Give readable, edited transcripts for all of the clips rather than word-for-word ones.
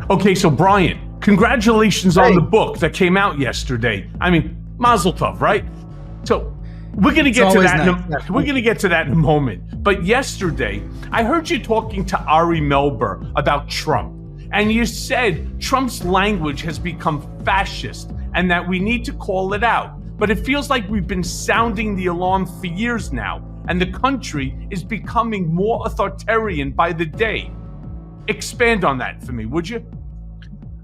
Okay, so Brian, congratulations on Hey. the book that came out yesterday. I mean, mazel tov, right? So we're gonna get to always that. nice. We're gonna get to that in a moment. But yesterday, I heard you talking to Ari Melber about Trump, and you said Trump's language has become fascist, and that we need to call it out. But it feels like we've been sounding the alarm for years now, and the country is becoming more authoritarian by the day. Expand on that for me, would you?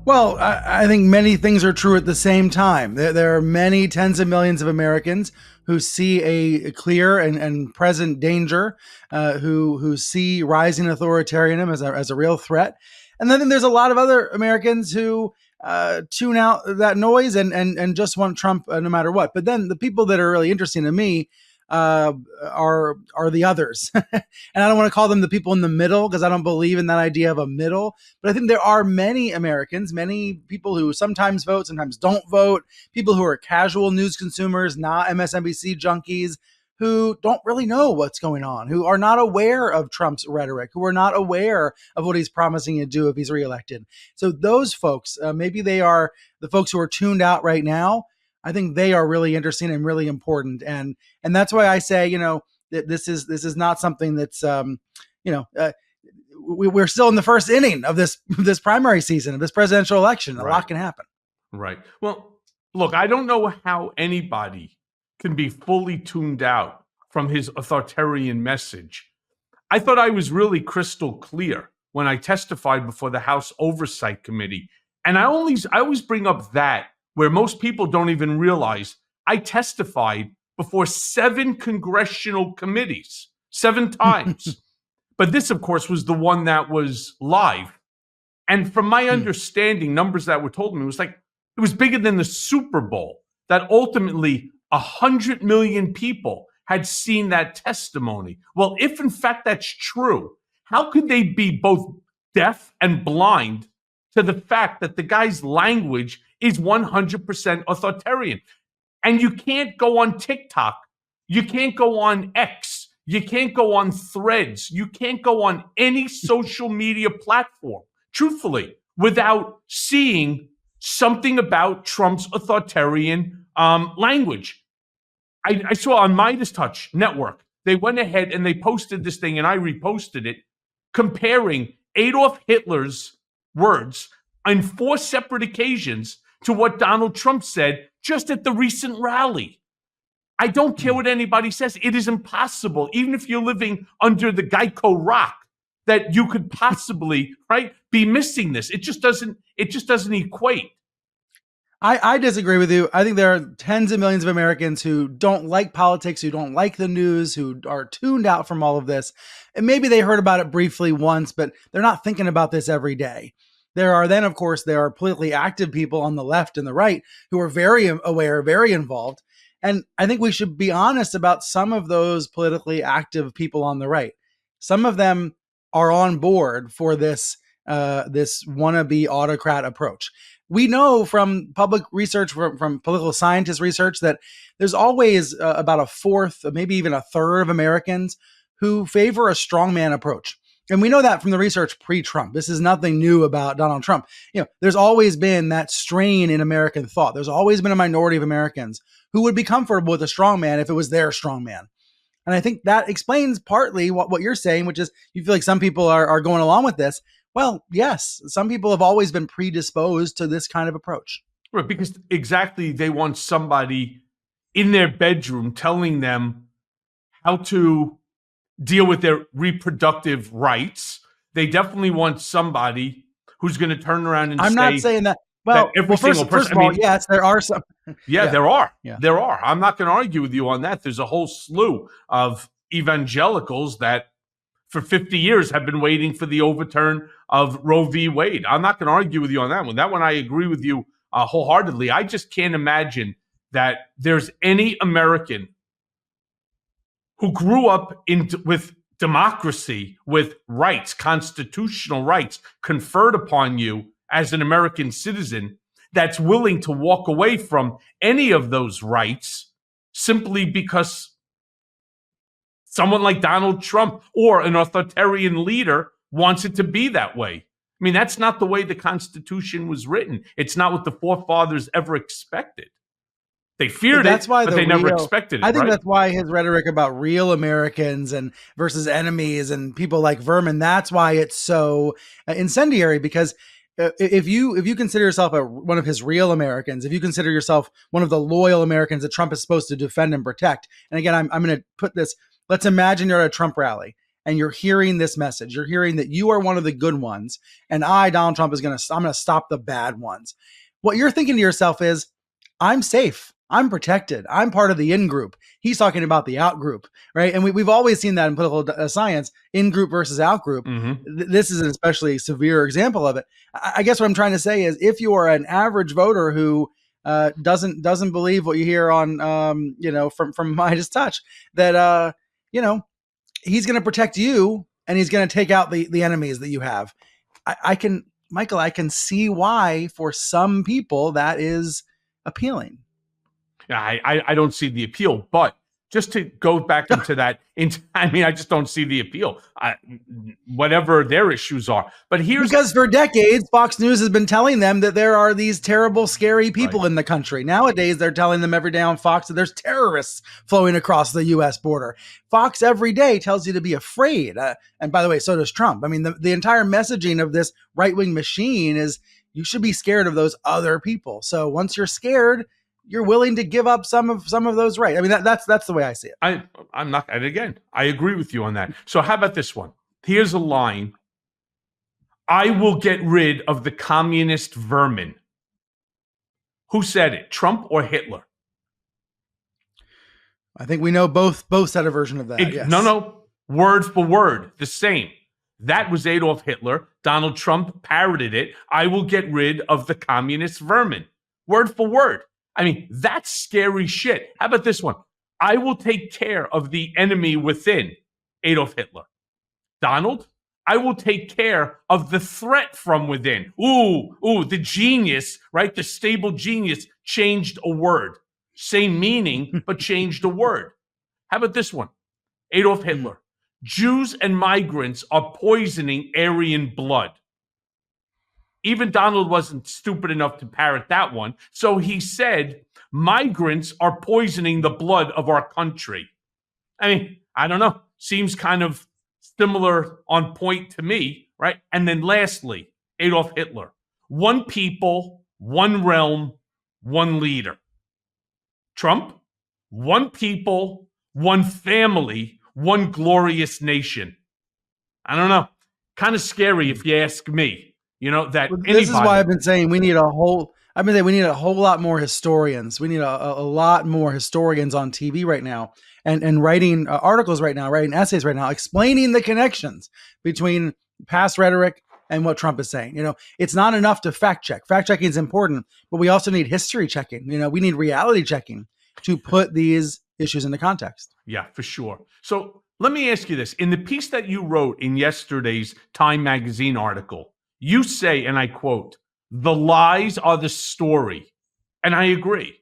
Well, I think many things are true at the same time. There are many tens of millions of Americans who see a clear and present danger, who see rising authoritarianism as a real threat. And then there's a lot of other Americans who tune out that noise and just want Trump no matter what. But then the people that are really interesting to me are the others. And I don't want to call them the people in the middle because I don't believe in that idea of a middle. But I think there are many Americans, many people who sometimes vote, sometimes don't vote, people who are casual news consumers, not MSNBC junkies, who don't really know what's going on, who are not aware of Trump's rhetoric, who are not aware of what he's promising to do if he's reelected. So those folks, maybe they are the folks who are tuned out right now. I think they are really interesting and really important, and that's why I say, that this is not something that's, we're still in the first inning of this primary season of this presidential election. A lot can happen. Right. Well, look, I don't know how anybody can be fully tuned out from his authoritarian message. I thought I was really crystal clear when I testified before the House Oversight Committee, and I always bring up that, where most people don't even realize I testified before 7 congressional committees, 7 times. But this, of course, was the one that was live. And from my understanding, numbers that were told me, it was bigger than the Super Bowl, that ultimately 100 million people had seen that testimony. Well, if in fact that's true, how could they be both deaf and blind to the fact that the guy's language is 100% authoritarian? And you can't go on TikTok, you can't go on X, you can't go on Threads, you can't go on any social media platform, truthfully, without seeing something about Trump's authoritarian language. I saw on MeidasTouch network, they went ahead and they posted this thing, and I reposted it, comparing Adolf Hitler's words on 4 separate occasions to what Donald Trump said just at the recent rally. I don't care what anybody says. It is impossible, even if you're living under the Geico rock, that you could possibly, be missing this. It just doesn't equate. I disagree with you. I think there are tens of millions of Americans who don't like politics, who don't like the news, who are tuned out from all of this. And maybe they heard about it briefly once, but they're not thinking about this every day. There are politically active people on the left and the right who are very aware, very involved. And I think we should be honest about some of those politically active people on the right. Some of them are on board for this wannabe autocrat approach. We know from public research, from political scientist research, that there's always about a fourth, maybe even a third of Americans who favor a strongman approach. And we know that from the research pre-Trump. This is nothing new about Donald Trump. There's always been that strain in American thought. There's always been a minority of Americans who would be comfortable with a strongman if it was their strongman. And I think that explains partly what you're saying, which is you feel like some people are going along with this. Well, yes, some people have always been predisposed to this kind of approach. Right, because exactly they want somebody in their bedroom telling them how to deal with their reproductive rights. They definitely want somebody who's going to turn around and I'm not saying that. Well, first of all, yes, there are some. Yeah, there are. Yeah. There are. I'm not going to argue with you on that. There's a whole slew of evangelicals that for 50 years have been waiting for the overturn of Roe v. Wade. I'm not going to argue with you on that one. That one I agree with you wholeheartedly. I just can't imagine that there's any American who grew up with democracy, with rights, constitutional rights conferred upon you as an American citizen, that's willing to walk away from any of those rights simply because someone like Donald Trump or an authoritarian leader wants it to be that way. I I mean, that's not the way the Constitution was written. It's not what the forefathers ever expected. They feared That's it, why but they never expected it, I think right? that's why his rhetoric about real Americans and versus enemies and people like vermin, that's why it's so incendiary, because if you consider yourself one of his real Americans, if you consider yourself one of the loyal Americans that Trump is supposed to defend and protect, and again, I'm going to put this, let's imagine you're at a Trump rally and you're hearing this message. You're hearing that you are one of the good ones, and Donald Trump, I'm going to stop the bad ones. What you're thinking to yourself is, I'm safe. I'm protected. I'm part of the in group. He's talking about the out group, right? And we've always seen that in political science, in group versus out group. This is an especially severe example of it. I guess what I'm trying to say is, if you are an average voter who doesn't believe what you hear on, from MeidasTouch, that he's going to protect you and he's going to take out the enemies that you have. Michael, I can see why for some people that is appealing. I don't see the appeal, but just to go back into that, I just don't see the appeal. Whatever their issues are, but because for decades, Fox News has been telling them that there are these terrible, scary people in the country. Nowadays, they're telling them every day on Fox that there's terrorists flowing across the U.S. border. Fox every day tells you to be afraid, and by the way, so does Trump. I mean, the entire messaging of this right-wing machine is you should be scared of those other people. So once you're scared, you're willing to give up some of those rights. I mean, that's the way I see it. I'm not, and again, I agree with you on that. So how about this one? Here's a line. I will get rid of the communist vermin. Who said it? Trump or Hitler? I think we know both said a version of that. Yes. No. Word for word, the same. That was Adolf Hitler. Donald Trump parroted it. I will get rid of the communist vermin. Word for word. I mean, that's scary shit. How about this one? I will take care of the enemy within. Adolf Hitler. Donald, I will take care of the threat from within. Ooh, the genius, right? The stable genius changed a word. Same meaning, but changed a word. How about this one? Adolf Hitler. Jews and migrants are poisoning Aryan blood. Even Donald wasn't stupid enough to parrot that one. So he said, migrants are poisoning the blood of our country. I mean, I don't know. Seems kind of similar on point to me, right? And then lastly, Adolf Hitler. One people, one realm, one leader. Trump, one people, one family, one glorious nation. I don't know. Kind of scary if you ask me. This is why I've been saying we need a whole lot more historians. We need a lot more historians on TV right now and writing articles right now, writing essays right now, explaining the connections between past rhetoric and what Trump is saying. It's not enough to fact check. Fact checking is important, but we also need history checking. We need reality checking to put these issues into context. Yeah, for sure. So let me ask you this. In the piece that you wrote in yesterday's Time magazine article, you say, and I quote, the lies are the story. And I agree.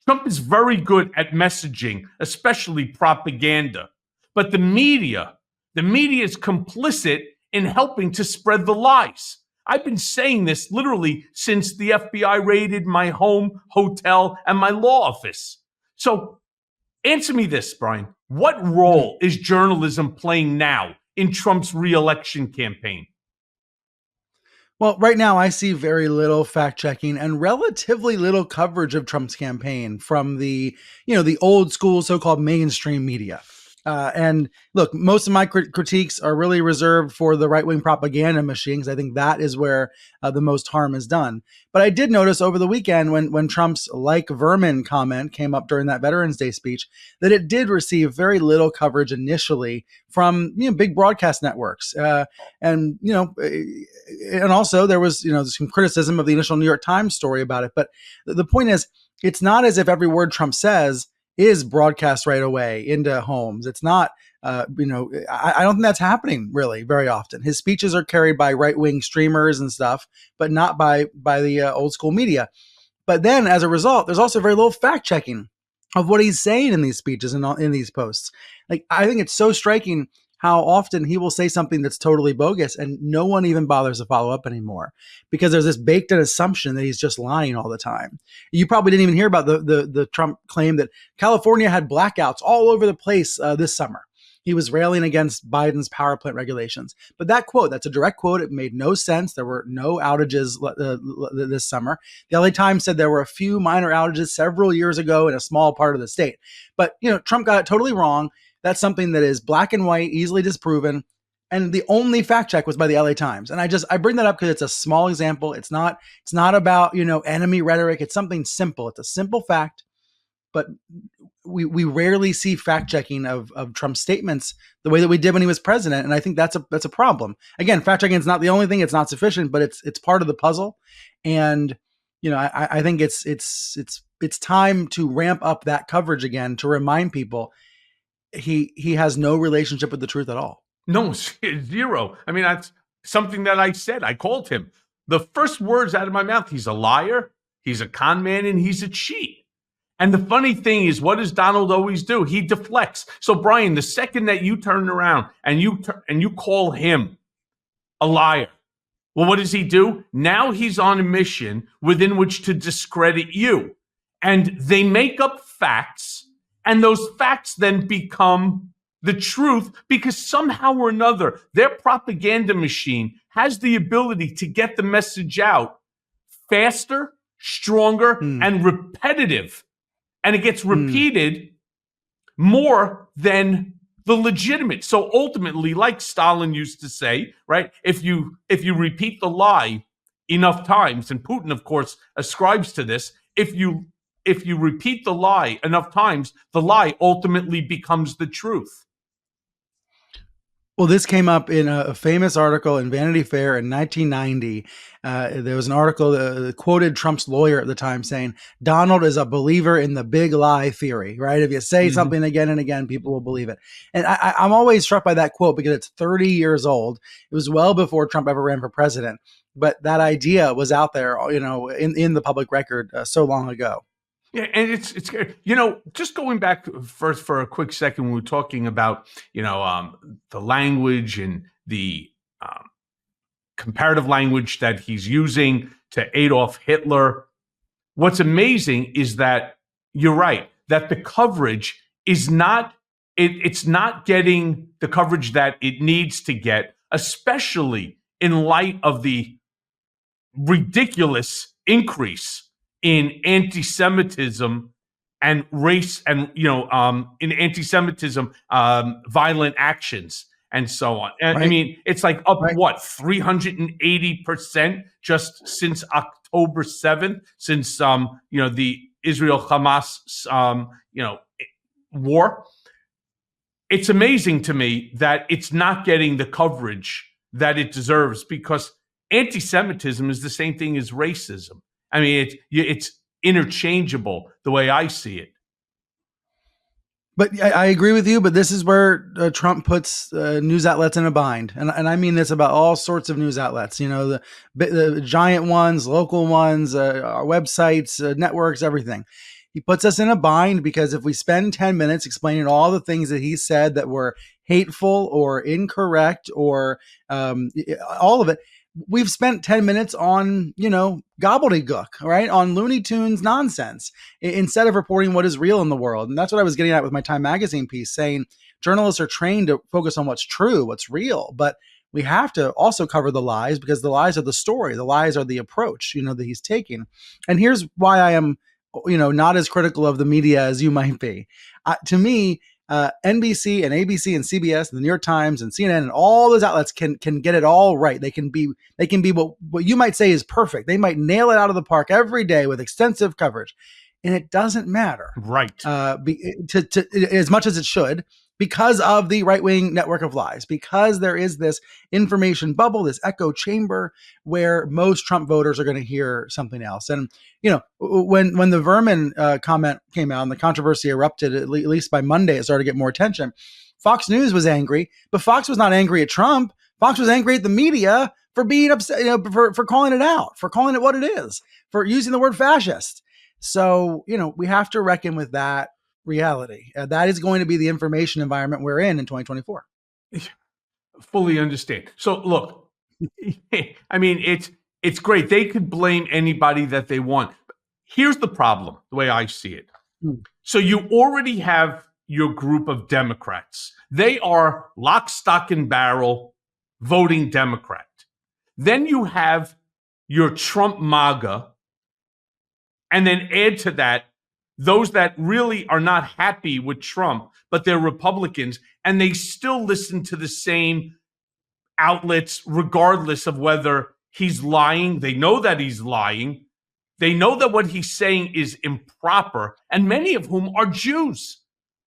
Trump is very good at messaging, especially propaganda. But the media is complicit in helping to spread the lies. I've been saying this literally since the FBI raided my home, hotel, and my law office. So answer me this, Brian. What role is journalism playing now in Trump's re-election campaign? Well, right now I see very little fact checking and relatively little coverage of Trump's campaign from the old school so-called mainstream media. And look, most of my critiques are really reserved for the right-wing propaganda machine, because I think that is where the most harm is done. But I did notice over the weekend when Trump's "like vermin" comment came up during that Veterans Day speech, that it did receive very little coverage initially from big broadcast networks, and also there was some criticism of the initial New York Times story about it. But the point is, it's not as if every word Trump says is broadcast right away into homes. It's not, I don't think that's happening really very often. His speeches are carried by right-wing streamers and stuff, but not by the old school media. But then as a result, there's also very little fact checking of what he's saying in these speeches and in these posts. Like, I think it's so striking how often he will say something that's totally bogus and no one even bothers to follow up anymore because there's this baked in assumption that he's just lying all the time. You probably didn't even hear about the Trump claim that California had blackouts all over the place this summer. He was railing against Biden's power plant regulations. But that quote, that's a direct quote. It made no sense. There were no outages this summer. The LA Times said there were a few minor outages several years ago in a small part of the state. But, Trump got it totally wrong. That's something that is black and white, easily disproven. And the only fact check was by the LA Times. And I bring that up because it's a small example. It's not about, enemy rhetoric. It's something simple. It's a simple fact. But we rarely see fact checking of Trump's statements the way that we did when he was president, and I think that's a problem. Again, fact checking is not the only thing; it's not sufficient, but it's part of the puzzle. And I think it's time to ramp up that coverage again to remind people he has no relationship with the truth at all. No, zero. I mean, that's something that I said. I called him. The first words out of my mouth: he's a liar, he's a con man, and he's a cheat. And the funny thing is, what does Donald always do? He deflects. So, Brian, the second that you turn around and you call him a liar, well, what does he do? Now he's on a mission within which to discredit you. And they make up facts, and those facts then become the truth because somehow or another, their propaganda machine has the ability to get the message out faster, stronger, and repetitive. And it gets repeated more than the legitimate. So ultimately, like Stalin used to say, right? If you repeat the lie enough times, and Putin, of course, ascribes to this, if you repeat the lie enough times, the lie ultimately becomes the truth. Well, this came up in a famous article in Vanity Fair in 1990. There was an article that quoted Trump's lawyer at the time saying, Donald is a believer in the big lie theory, right? If you say something again and again, people will believe it. And I'm always struck by that quote because it's 30 years old. It was well before Trump ever ran for president. But that idea was out there, in the public record so long ago. Yeah, and it's just going back first for a quick second, when we were talking about the language and the comparative language that he's using to Adolf Hitler. What's amazing is that you're right, that the coverage is not it's not getting the coverage that it needs to get, especially in light of the ridiculous increase in anti-Semitism and race and, in anti-Semitism, violent actions and so on. And, Right. I mean, it's like up, 380% just since October 7th, since, the Israel-Hamas, war. It's amazing to me that it's not getting the coverage that it deserves because anti-Semitism is the same thing as racism. I mean, it's interchangeable the way I see it. But I agree with you, but this is where Trump puts news outlets in a bind. And I mean this about all sorts of news outlets, the giant ones, local ones, our websites, networks, everything. He puts us in a bind because if we spend 10 minutes explaining all the things that he said that were hateful or incorrect or all of it, we've spent 10 minutes on, gobbledygook, right? On Looney Tunes nonsense instead of reporting what is real in the world. And that's what I was getting at with my Time Magazine piece, saying journalists are trained to focus on what's true, what's real, but we have to also cover the lies because the lies are the story. The lies are the approach, that he's taking. And here's why I am, not as critical of the media as you might be. To me, NBC and ABC and CBS and the New York Times and CNN and all those outlets can get it all right. They can be what you might say is perfect. They might nail it out of the park every day with extensive coverage, and it doesn't matter, right? To as much as it should, because of the right-wing network of lies, because there is this information bubble, this echo chamber where most Trump voters are going to hear something else. And, when the Vermin comment came out and the controversy erupted, at least by Monday, it started to get more attention. Fox News was angry, but Fox was not angry at Trump. Fox was angry at the media for being upset, for calling it out, for calling it what it is, for using the word fascist. So, we have to reckon with that reality. That is going to be the information environment we're in 2024. fully understand. So look, I mean, it's great. They could blame anybody that they want. Here's the problem, the way I see it. So you already have your group of Democrats. They are lock, stock, and barrel voting Democrat. Then you have your Trump MAGA, and then add to that those that really are not happy with Trump, but they're Republicans, and they still listen to the same outlets, regardless of whether he's lying. They know that he's lying. They know that what he's saying is improper, and many of whom are Jews.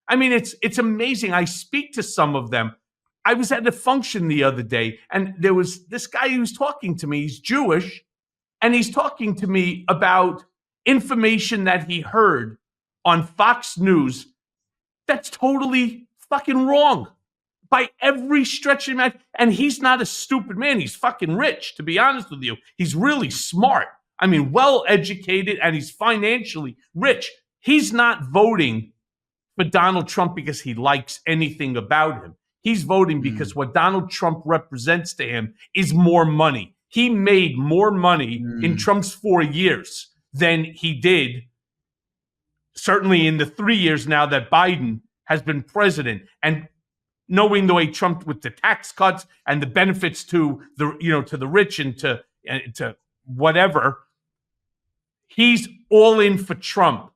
I mean, it's amazing. I speak to some of them. I was at a function the other day, and there was this guy who was talking to me. He's Jewish, and he's talking to me about information that he heard on Fox News that's totally fucking wrong by every stretch of the imagination. And he's not a stupid man. He's fucking rich, to be honest with you. He's really smart. I mean, well educated, and he's financially rich. He's not voting for Donald Trump because he likes anything about him. He's voting because what Donald Trump represents to him is more money. He made more money in Trump's 4 years than he did, certainly in the 3 years now that Biden has been president. And knowing the way Trump with the tax cuts and the benefits to the rich and to whatever, he's all in for Trump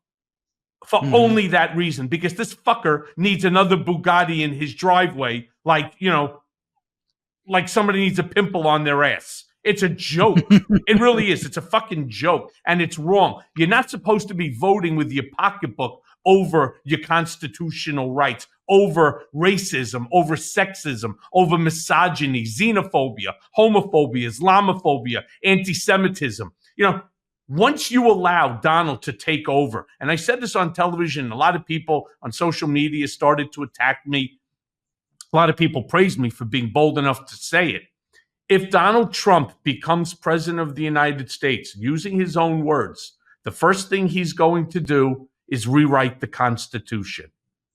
for only that reason, because this fucker needs another Bugatti in his driveway, like somebody needs a pimple on their ass. It's a joke. It really is. It's a fucking joke, and it's wrong. You're not supposed to be voting with your pocketbook over your constitutional rights, over racism, over sexism, over misogyny, xenophobia, homophobia, Islamophobia, anti-Semitism. Once you allow Donald to take over, and I said this on television, a lot of people on social media started to attack me. A lot of people praised me for being bold enough to say it. If Donald Trump becomes president of the United States, using his own words, the first thing he's going to do is rewrite the Constitution.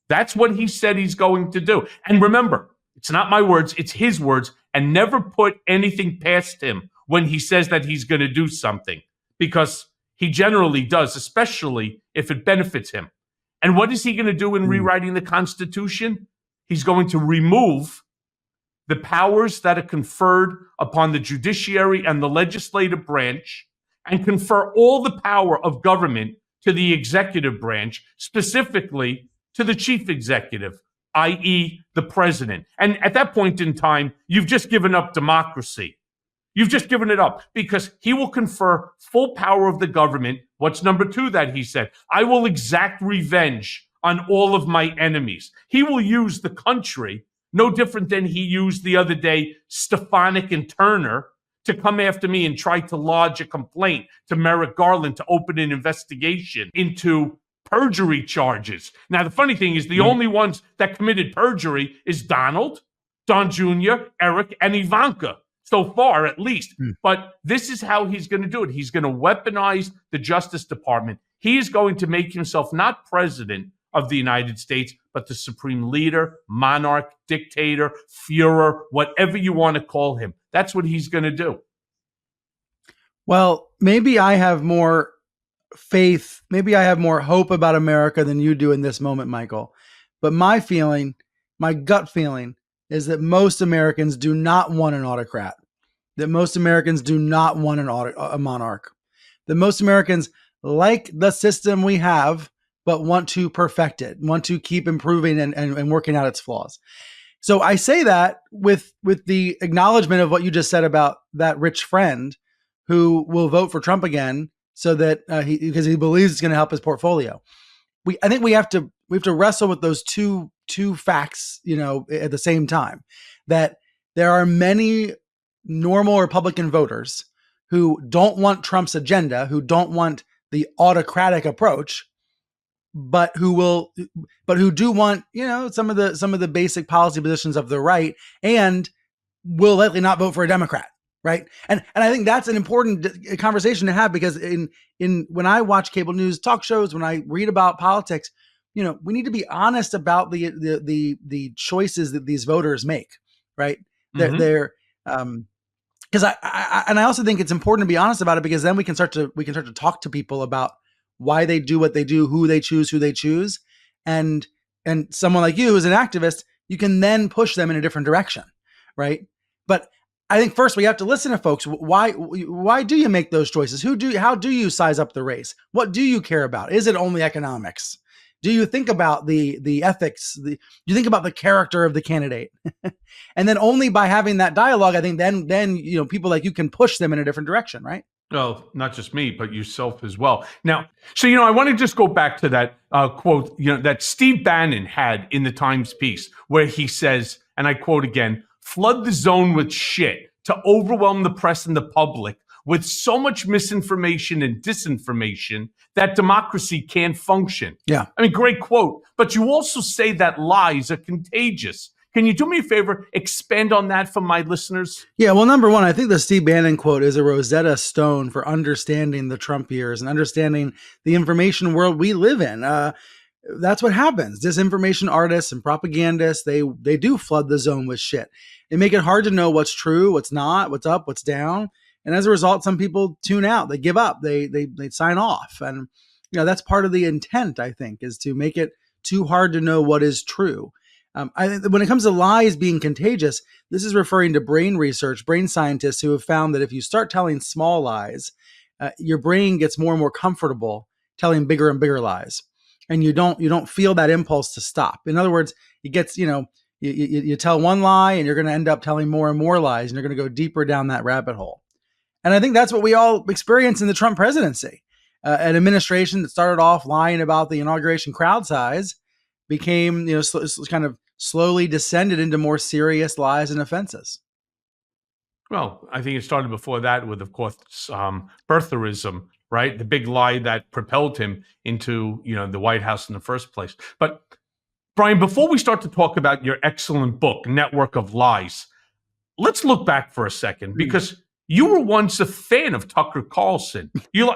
That's what he said he's going to do. And remember, it's not my words, it's his words, and never put anything past him when he says that he's going to do something, because he generally does, especially if it benefits him. And what is he going to do in rewriting the Constitution? He's going to remove the powers that are conferred upon the judiciary and the legislative branch, and confer all the power of government to the executive branch, specifically to the chief executive, i.e. the president. And at that point in time, you've just given up democracy. You've just given it up, because he will confer full power of the government. What's number two that he said? I will exact revenge on all of my enemies. He will use the country no different than he used the other day Stefanik and Turner to come after me and try to lodge a complaint to Merrick Garland to open an investigation into perjury charges. Now, the funny thing is the only ones that committed perjury is Donald, Don Jr., Eric, and Ivanka. So far, at least. But this is how he's going to do it. He's going to weaponize the Justice Department. He is going to make himself not president of the United States, but the supreme leader, monarch, dictator, Führer, whatever you want to call him. That's what he's going to do. Well, maybe I have more faith, maybe I have more hope about America than you do in this moment, Michael. But my gut feeling, is that most Americans do not want an autocrat, that most Americans do not want a monarch, that most Americans like the system we have, but want to perfect it, want to keep improving and working out its flaws. So I say that with the acknowledgement of what you just said about that rich friend who will vote for Trump again, so that because he believes it's going to help his portfolio. I think we have to wrestle with those two facts, at the same time, that there are many normal Republican voters who don't want Trump's agenda, who don't want the autocratic approach, but who do want, some of the basic policy positions of the right, and will likely not vote for a Democrat. Right. And I think that's an important conversation to have, because in when I watch cable news talk shows, when I read about politics, we need to be honest about the choices that these voters make. right? Mm-hmm. They're because I also think it's important to be honest about it, because then we can start to talk to people about why they do what they do, who they choose, and someone like you who's an activist, you can then push them in a different direction, right? But I think first we have to listen to folks. Why do you make those choices? How do you size up the race? What do you care about? Is it only economics? Do you think about the ethics? Do you think about the character of the candidate? And then only by having that dialogue, I think then people like you can push them in a different direction, right? Well, not just me, but yourself as well. Now, so, I want to just go back to that quote, that Steve Bannon had in the Times piece, where he says, and I quote again, "Flood the zone with shit to overwhelm the press and the public with so much misinformation and disinformation that democracy can't function." Yeah. I mean, great quote. But you also say that lies are contagious. Can you do me a favor, expand on that for my listeners? Yeah, well, number one, I think the Steve Bannon quote is a Rosetta Stone for understanding the Trump years and understanding the information world we live in. That's what happens. Disinformation artists and propagandists, they do flood the zone with shit. They make it hard to know what's true, what's not, what's up, what's down. And as a result, some people tune out, they give up, they sign off. And that's part of the intent, I think, is to make it too hard to know what is true. I think when it comes to lies being contagious, this is referring to brain research, brain scientists who have found that if you start telling small lies, your brain gets more and more comfortable telling bigger and bigger lies, and you don't feel that impulse to stop. In other words, it gets you tell one lie, and you're going to end up telling more and more lies, and you're going to go deeper down that rabbit hole. And I think that's what we all experience in the Trump presidency. An administration that started off lying about the inauguration crowd size became kind of slowly descended into more serious lies and offenses. Well, I think it started before that with, of course, birtherism, right? The big lie that propelled him into, the White House in the first place. But Brian, before we start to talk about your excellent book, Network of Lies, let's look back for a second, because you were once a fan of Tucker Carlson. You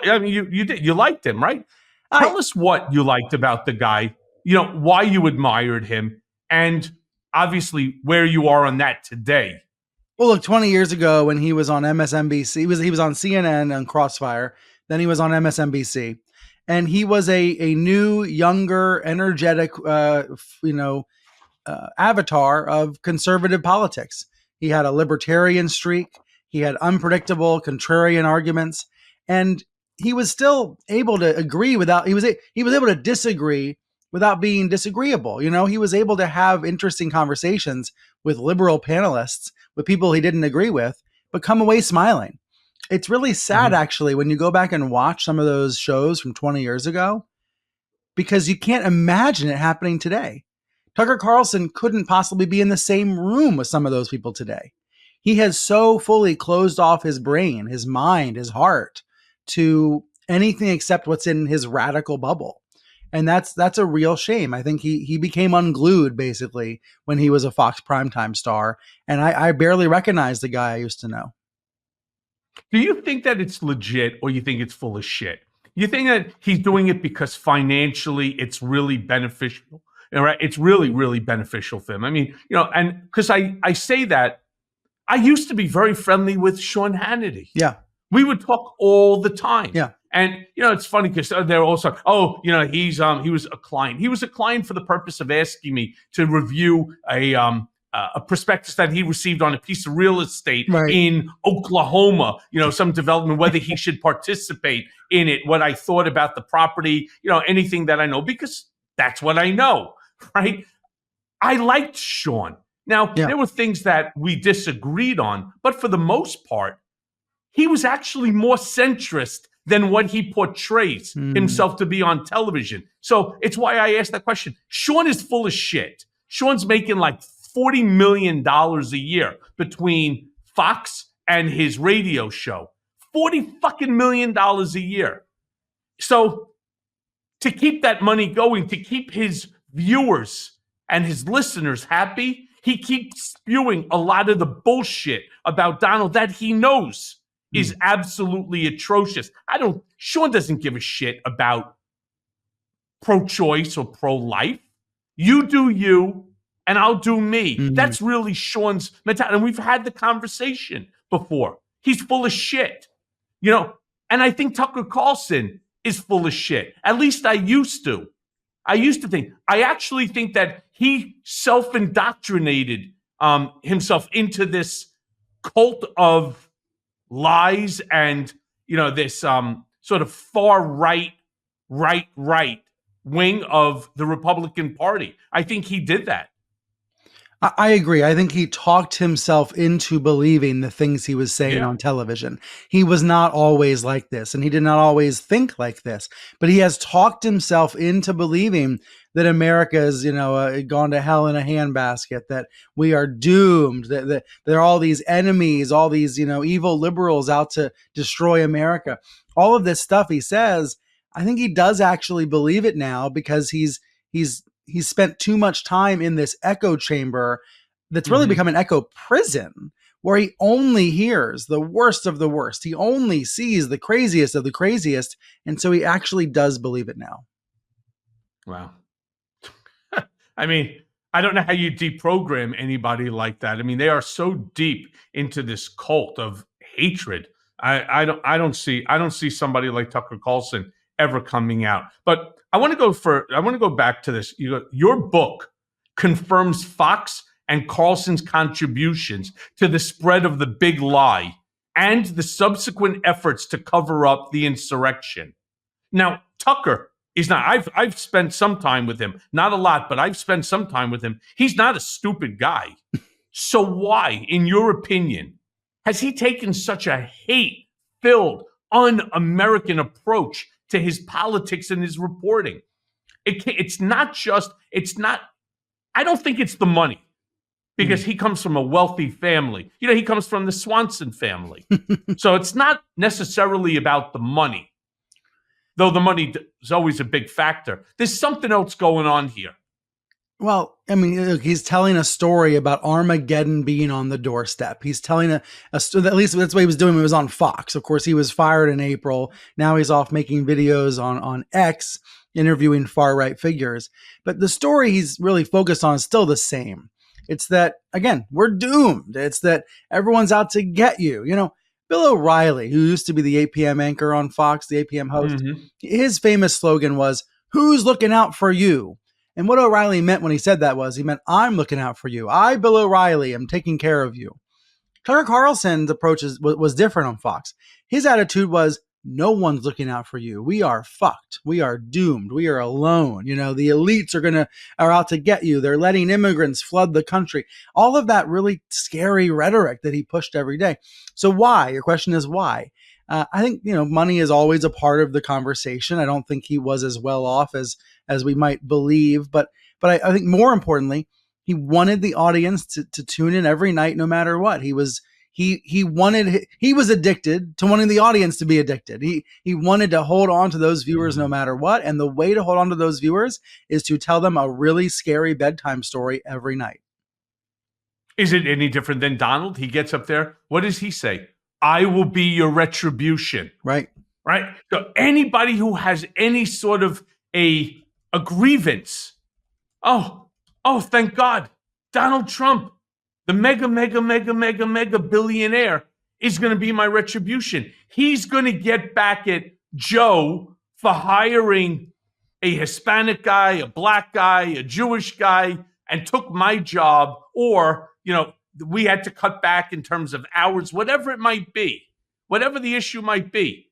liked him, right? Tell us what you liked about the guy, why you admired him, and obviously where you are on that today. Well, look, 20 years ago when he was on MSNBC, he was on CNN and Crossfire, then he was on MSNBC, and he was a new, younger, energetic, avatar of conservative politics. He had a libertarian streak. He had unpredictable, contrarian arguments, and he was still able to agree he was able to disagree without being disagreeable. He was able to have interesting conversations with liberal panelists, with people he didn't agree with, but come away smiling. It's really sad, actually, when you go back and watch some of those shows from 20 years ago, because you can't imagine it happening today. Tucker Carlson couldn't possibly be in the same room with some of those people today. He has so fully closed off his brain, his mind, his heart to anything except what's in his radical bubble. And that's a real shame. I think he became unglued, basically, when he was a Fox primetime star. And I barely recognize the guy I used to know. Do you think that it's legit, or you think it's full of shit? You think that he's doing it because financially it's really beneficial? Right? It's really, really beneficial for him. I mean, and because I say that, I used to be very friendly with Sean Hannity. Yeah. We would talk all the time. Yeah. And, it's funny because they're also, he was a client. He was a client for the purpose of asking me to review a prospectus that he received on a piece of real estate in Oklahoma, some development, whether he should participate in it, what I thought about the property, anything that I know, because that's what I know, right? I liked Sean. Now, there were things that we disagreed on, but for the most part, he was actually more centrist than what he portrays himself to be on television. So it's why I asked that question. Sean is full of shit. Sean's making like $40 million a year between Fox and his radio show. $40 million a year. So to keep that money going, to keep his viewers and his listeners happy, he keeps spewing a lot of the bullshit about Donald that he knows is absolutely atrocious. Sean doesn't give a shit about pro-choice or pro-life. You do you. and I'll do me. Mhm. That's really Sean's mentality. And we've had the conversation before. He's full of shit, and I think Tucker Carlson is full of shit. At least I used to. I actually think that he self-indoctrinated himself into this cult of lies and, this sort of far right wing of the Republican Party. I think he did that. I agree. I think he talked himself into believing the things he was saying Yeah. on television. He was not always like this, and he did not always think like this, but he has talked himself into believing that America is, gone to hell in a handbasket, that we are doomed, that there are all these enemies, all these, evil liberals out to destroy America. All of this stuff he says, I think he does actually believe it now because he's spent too much time in this echo chamber that's really become an echo prison where he only hears the worst of the worst. He only sees the craziest of the craziest. And so he actually does believe it now. Wow. I mean, I don't know how you deprogram anybody like that. I mean, they are so deep into this cult of hatred. I don't see somebody like Tucker Carlson ever coming out. But I want to go back to this. Your book confirms Fox and Carlson's contributions to the spread of the big lie and the subsequent efforts to cover up the insurrection. Now, Tucker is not. I've spent some time with him, not a lot, but I've spent some time with him. He's not a stupid guy. So why, in your opinion, has he taken such a hate-filled, un-American approach to his politics and his reporting? I don't think it's the money, because he comes from a wealthy family. He comes from the Swanson family. So it's not necessarily about the money, though the money is always a big factor. There's something else going on here. Well, I mean, look, he's telling a story about Armageddon being on the doorstep. He's telling at least that's what he was doing when he was on Fox. Of course, he was fired in April. Now he's off making videos on X, interviewing far-right figures. But the story he's really focused on is still the same. It's that, again, we're doomed. It's that everyone's out to get you. Bill O'Reilly, who used to be the 8 p.m. anchor on Fox, the 8 p.m. host, his famous slogan was, "Who's looking out for you?" And what O'Reilly meant when he said that was, he meant, I'm looking out for you. I, Bill O'Reilly, am taking care of you. Tucker Carlson's approach was different on Fox. His attitude was, no one's looking out for you. We are fucked. We are doomed. We are alone. The elites are out to get you. They're letting immigrants flood the country. All of that really scary rhetoric that he pushed every day. So why? Your question is why? I think, money is always a part of the conversation. I don't think he was as well off as we might believe. But I think more importantly, he wanted the audience to tune in every night, no matter what. He was addicted to wanting the audience to be addicted. He wanted to hold on to those viewers no matter what. And the way to hold on to those viewers is to tell them a really scary bedtime story every night. Is it any different than Donald? He gets up there. What does he say? I will be your retribution. Right. So anybody who has any sort of a grievance, oh, thank God, Donald Trump, the mega billionaire, is going to be my retribution. He's going to get back at Joe for hiring a Hispanic guy, a black guy, a Jewish guy, and took my job, or, we had to cut back in terms of hours, whatever it might be, whatever the issue might be.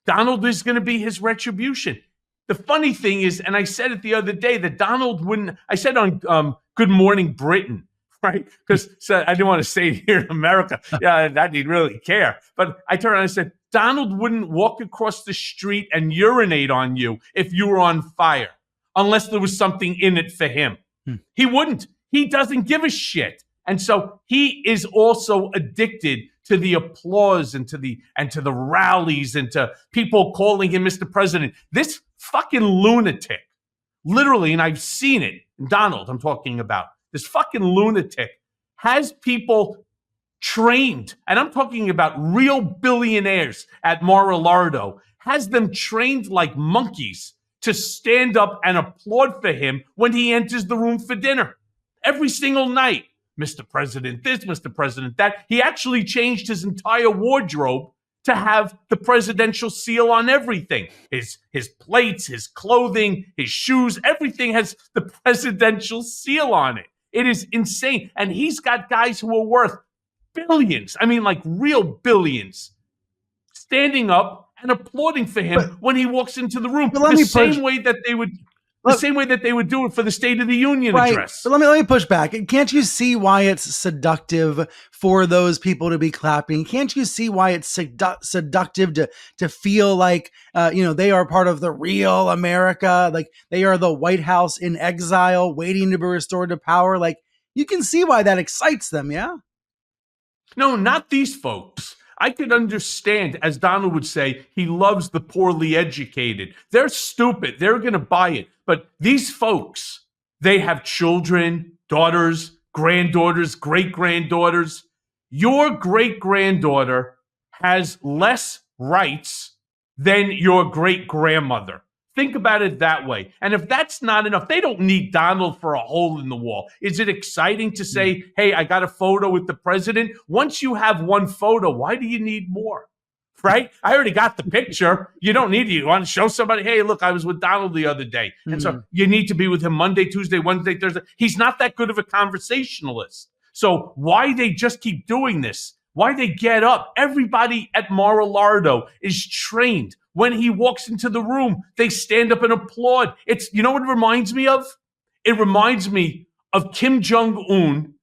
Donald is going to be his retribution. The funny thing is, and I said it the other day, that Donald wouldn't, I said on Good Morning Britain, right? Because I didn't want to say it here in America. Yeah, that he'd really care. But I turned around and said, Donald wouldn't walk across the street and urinate on you if you were on fire, unless there was something in it for him. He wouldn't. He doesn't give a shit. And so he is also addicted to the applause and to the rallies and to people calling him Mr. President. This fucking lunatic, literally, and I've seen it, Donald I'm talking about, this fucking lunatic has people trained, and I'm talking about real billionaires at Mar-a-Lardo, has them trained like monkeys to stand up and applaud for him when he enters the room for dinner. every single night. Mr. President this, Mr. President that. He actually changed his entire wardrobe to have the presidential seal on everything. His plates, his clothing, his shoes, everything has the presidential seal on it. It is insane. And he's got guys who are worth billions. I mean, like real billions, standing up and applauding for him when he walks into the room. The same way that they would do it for the State of the Union address. But let me push back. Can't you see why it's seductive for those people to be clapping? Can't you see why it's seductive to feel like they are part of the real America? Like they are the White House in exile, waiting to be restored to power. Like you can see why that excites them, yeah? No, not these folks. I could understand, as Donald would say, he loves the poorly educated. They're stupid. They're going to buy it. But these folks, they have children, daughters, granddaughters, great-granddaughters. Your great-granddaughter has less rights than your great-grandmother. Think about it that way. And if that's not enough, they don't need Donald for a hole in the wall. Is it exciting to say, hey, I got a photo with the president? Once you have one photo, why do you need more? Right? I already got the picture. You don't need it. You want to show somebody, hey, look, I was with Donald the other day. And so you need to be with him Monday, Tuesday, Wednesday, Thursday. He's not that good of a conversationalist. So why they just keep doing this? Why they get up? Everybody at Mar-a-Lago is trained. When he walks into the room, they stand up and applaud. You know what it reminds me of? It reminds me of Kim Jong-un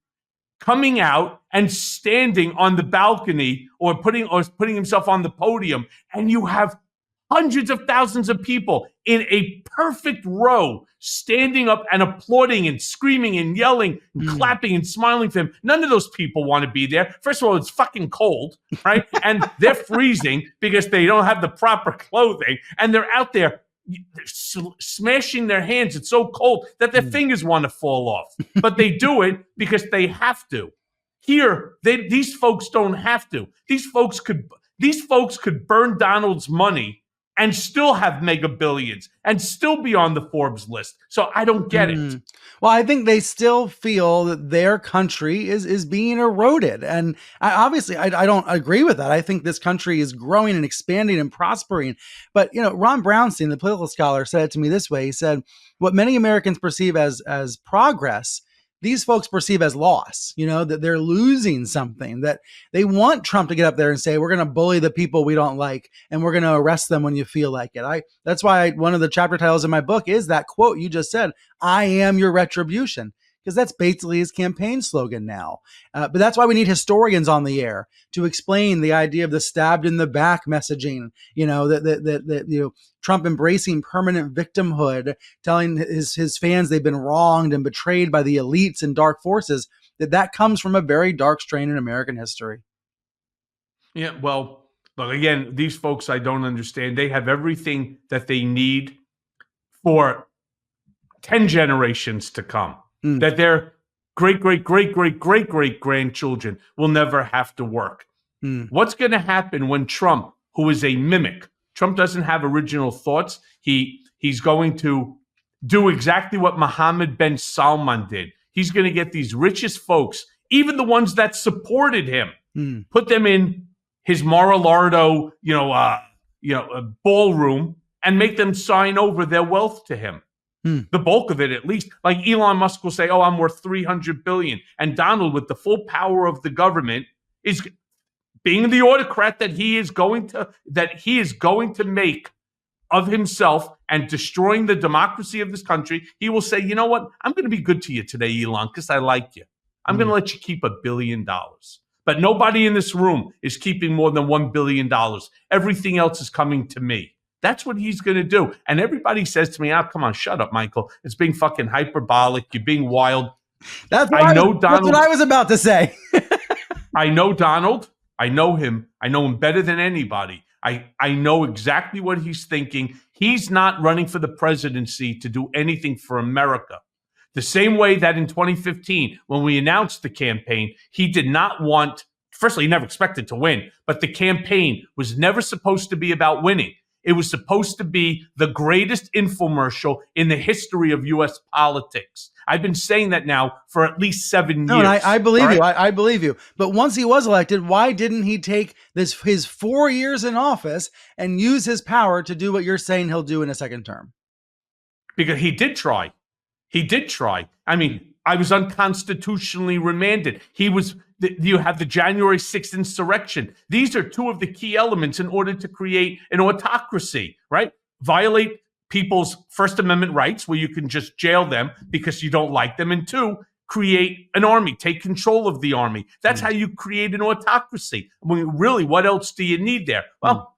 coming out and standing on the balcony or putting himself on the podium, and you have hundreds of thousands of people in a perfect row standing up and applauding and screaming and yelling and clapping and smiling for him. None of those people want to be there. First of all, it's fucking cold, right? And they're freezing because they don't have the proper clothing, and they're out there smashing their hands. It's so cold that their fingers want to fall off. But they do it because they have to. Here, these folks don't have to. These folks could burn Donald's money and still have mega billions and still be on the Forbes list. So I don't get it. Well, I think they still feel that their country is being eroded. And I don't agree with that. I think this country is growing and expanding and prospering. But, Ron Brownstein, the political scholar, said it to me this way. He said, what many Americans perceive as progress, these folks perceive as loss, that they're losing something, that they want Trump to get up there and say, we're going to bully the people we don't like, and we're going to arrest them when you feel like it. That's why one of the chapter titles in my book is that quote you just said, I am your retribution, because that's basically his campaign slogan now. But that's why we need historians on the air to explain the idea of the stabbed in the back messaging, that Trump embracing permanent victimhood, telling his fans they've been wronged and betrayed by the elites and dark forces, that comes from a very dark strain in American history. Yeah, well, look, again, these folks I don't understand. They have everything that they need for 10 generations to come. That their great-great-great-great-great-great-grandchildren will never have to work. What's going to happen when Trump, who is a mimic, Trump doesn't have original thoughts. He's going to do exactly what Mohammed bin Salman did. He's going to get these richest folks, even the ones that supported him, put them in his Mar-a-Lago, ballroom, and make them sign over their wealth to him. The bulk of it, at least. Like Elon Musk will say, oh, I'm worth $300 billion. And Donald, with the full power of the government, is being the autocrat that he is going to make of himself and destroying the democracy of this country. He will say, you know what? I'm going to be good to you today, Elon, because I like you. I'm going to let you keep $1 billion. But nobody in this room is keeping more than $1 billion. Everything else is coming to me. That's what he's going to do. And everybody says to me, oh, come on, shut up, Michael. It's being fucking hyperbolic. You're being wild. That's what I was about to say. I know Donald. I know him. I know him better than anybody. I know exactly what he's thinking. He's not running for the presidency to do anything for America. The same way that in 2015, when we announced the campaign, he did not want, firstly, he never expected to win, but the campaign was never supposed to be about winning. It was supposed to be the greatest infomercial in the history of U.S. politics. I've been saying that now for at least 7 No, years. and I believe all you. right? I believe you. But once he was elected, why didn't he take his 4 years in office and use his power to do what you're saying he'll do in a second term? Because he did try. He did try. I mean, I was unconstitutionally remanded. You have the January 6th insurrection. These are two of the key elements in order to create an autocracy, right? Violate people's First Amendment rights, where you can just jail them because you don't like them. And two, create an army, take control of the army. That's how you create an autocracy. I mean, really, what else do you need there? Well,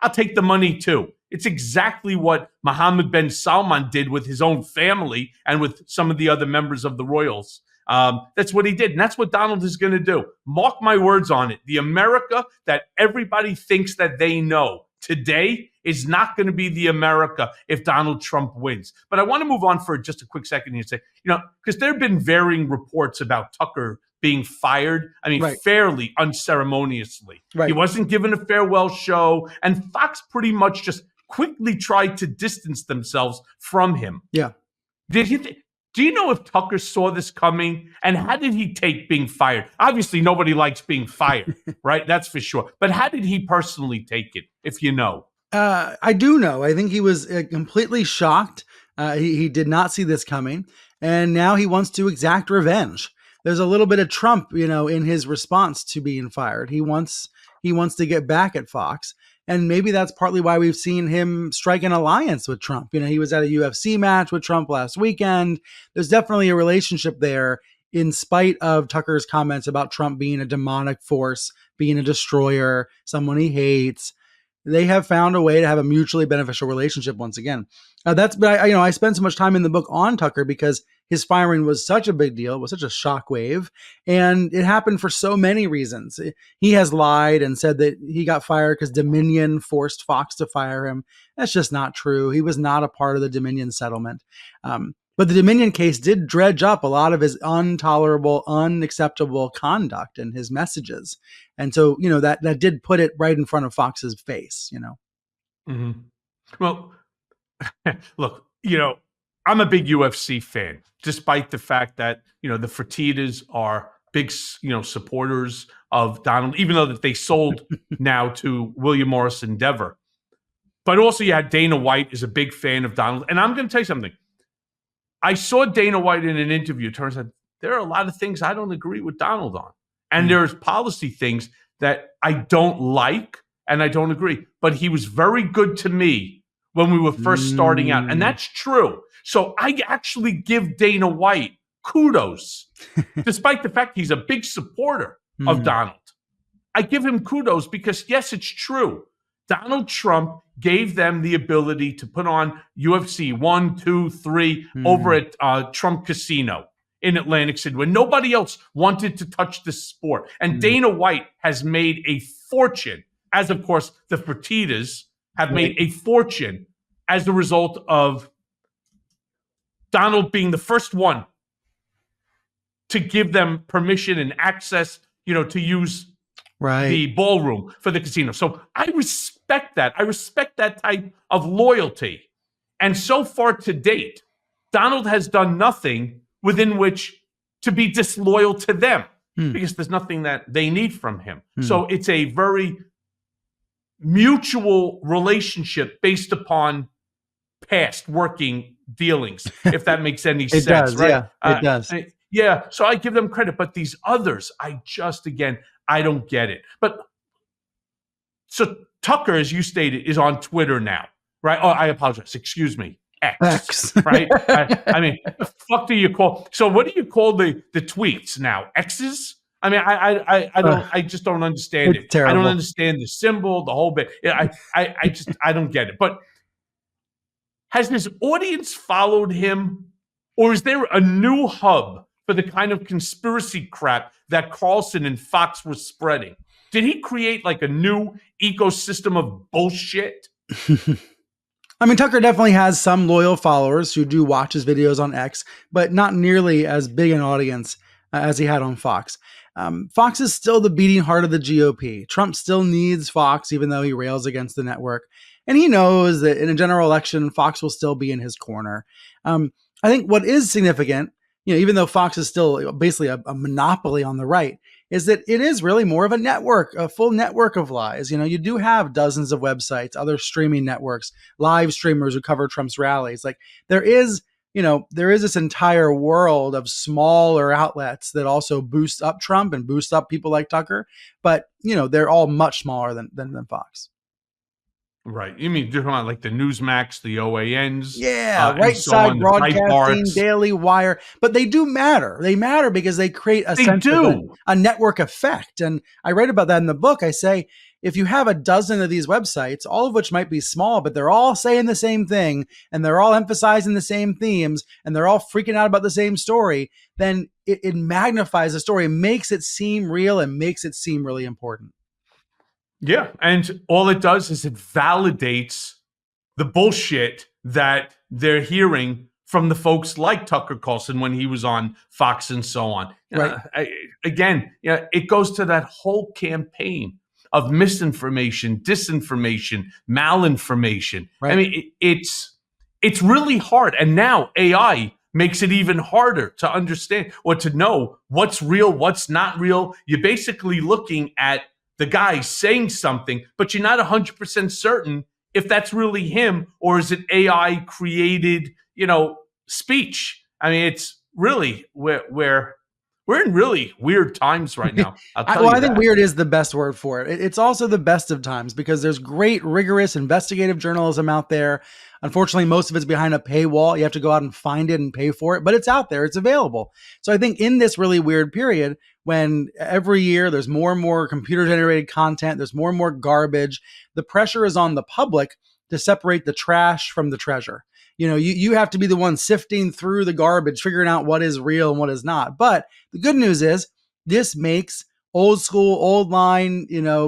I'll take the money too. It's exactly what Mohammed bin Salman did with his own family and with some of the other members of the royals. That's what he did. And that's what Donald is going to do. Mark my words on it. The America that everybody thinks that they know today is not going to be the America if Donald Trump wins. But I want to move on for just a quick second here and say, because there have been varying reports about Tucker being fired. I mean, fairly unceremoniously. Right. He wasn't given a farewell show. And Fox pretty much just quickly tried to distance themselves from him. Yeah. Do you know if Tucker saw this coming? And how did he take being fired? Obviously, nobody likes being fired, right? That's for sure. But how did he personally take it, if you know? I do know. I think he was completely shocked. He did not see this coming. And now he wants to exact revenge. There's a little bit of Trump, in his response to being fired. He wants to get back at Fox. And maybe that's partly why we've seen him strike an alliance with Trump. He was at a UFC match with Trump last weekend. There's definitely a relationship there, in spite of Tucker's comments about Trump being a demonic force, being a destroyer, someone he hates. They have found a way to have a mutually beneficial relationship once again. But I spent so much time in the book on Tucker because his firing was such a big deal, was such a shockwave, and it happened for so many reasons. He has lied and said that he got fired because Dominion forced Fox to fire him. That's just not true. He was not a part of the Dominion settlement. But the Dominion case did dredge up a lot of his intolerable, unacceptable conduct and his messages. And so, that did put it right in front of Fox's face, Mm-hmm. Well, look, I'm a big UFC fan, despite the fact that, the Fertittas are big, supporters of Donald, even though that they sold now to William Morris Endeavor. But also you had Dana White is a big fan of Donald. And I'm going to tell you something. I saw Dana White in an interview. It turns out there are a lot of things I don't agree with Donald on. And there's policy things that I don't like and I don't agree. But he was very good to me when we were first starting out. And that's true. So I actually give Dana White kudos, despite the fact he's a big supporter of Donald. I give him kudos because, yes, it's true. Donald Trump gave them the ability to put on UFC 1, 2, 3 over at Trump Casino in Atlantic City when nobody else wanted to touch this sport. And Dana White has made a fortune, as of course the Fertittas have made a fortune as a result of Donald being the first one to give them permission and access, to use the ballroom for the casino. So I respect that. I respect that type of loyalty. And so far to date, Donald has done nothing within which to be disloyal to them because there's nothing that they need from him. So it's a very mutual relationship based upon past working dealings, if that makes any sense. Does, right? Yeah, it does. Yeah, so I give them credit. But these others, I don't get it. But so Tucker, as you stated, is on Twitter now, right? Oh, I apologize. Excuse me. X. Right? I mean, the fuck do you call? So what do you call the tweets now? X's? I mean, I just don't understand it. Terrible. I don't understand the symbol, the whole bit. I don't get it. But has his audience followed him, or is there a new hub for the kind of conspiracy crap that Carlson and Fox were spreading? Did he create like a new ecosystem of bullshit? I mean, Tucker definitely has some loyal followers who do watch his videos on X, but not nearly as big an audience as he had on Fox. Fox is still the beating heart of the GOP. Trump still needs Fox, even though he rails against the network. And he knows that in a general election, Fox will still be in his corner. I think what is significant, even though Fox is still basically a monopoly on the right, is that it is really more of a network, a full network of lies. You do have dozens of websites, other streaming networks, live streamers who cover Trump's rallies. Like there is this entire world of smaller outlets that also boost up Trump and boost up people like Tucker. But, they're all much smaller than Fox. Right. You mean you're talking about like the Newsmax, the OANs, Yeah, and Right so Side on, the Broadcasting, Breitbarts. Daily Wire, but they do matter. They matter because they create a They sense of do. a network effect. And I write about that in the book. I say, if you have a dozen of these websites, all of which might be small, but they're all saying the same thing, and they're all emphasizing the same themes, and they're all freaking out about the same story, then it magnifies the story, makes it seem real, and makes it seem really important. Yeah. And all it does is it validates the bullshit that they're hearing from the folks like Tucker Carlson when he was on Fox and so on. Right. It goes to that whole campaign of misinformation, disinformation, malinformation. Right. I mean, it's really hard. And now AI makes it even harder to understand or to know what's real, what's not real. You're basically looking at the guy saying something, but you're not 100% certain if that's really him or is it AI created, speech. I mean, it's really we're in really weird times right now. I'll tell you I think that. weird is the best word for it. It's also the best of times because there's great, rigorous investigative journalism out there. Unfortunately, most of it's behind a paywall. You have to go out and find it and pay for it, but it's out there. It's available. So I think in this really weird period, when every year there's more and more computer generated content, there's more and more garbage, the pressure is on the public to separate the trash from the treasure. You have to be the one sifting through the garbage, figuring out what is real and what is not. But the good news is this makes old school, old line,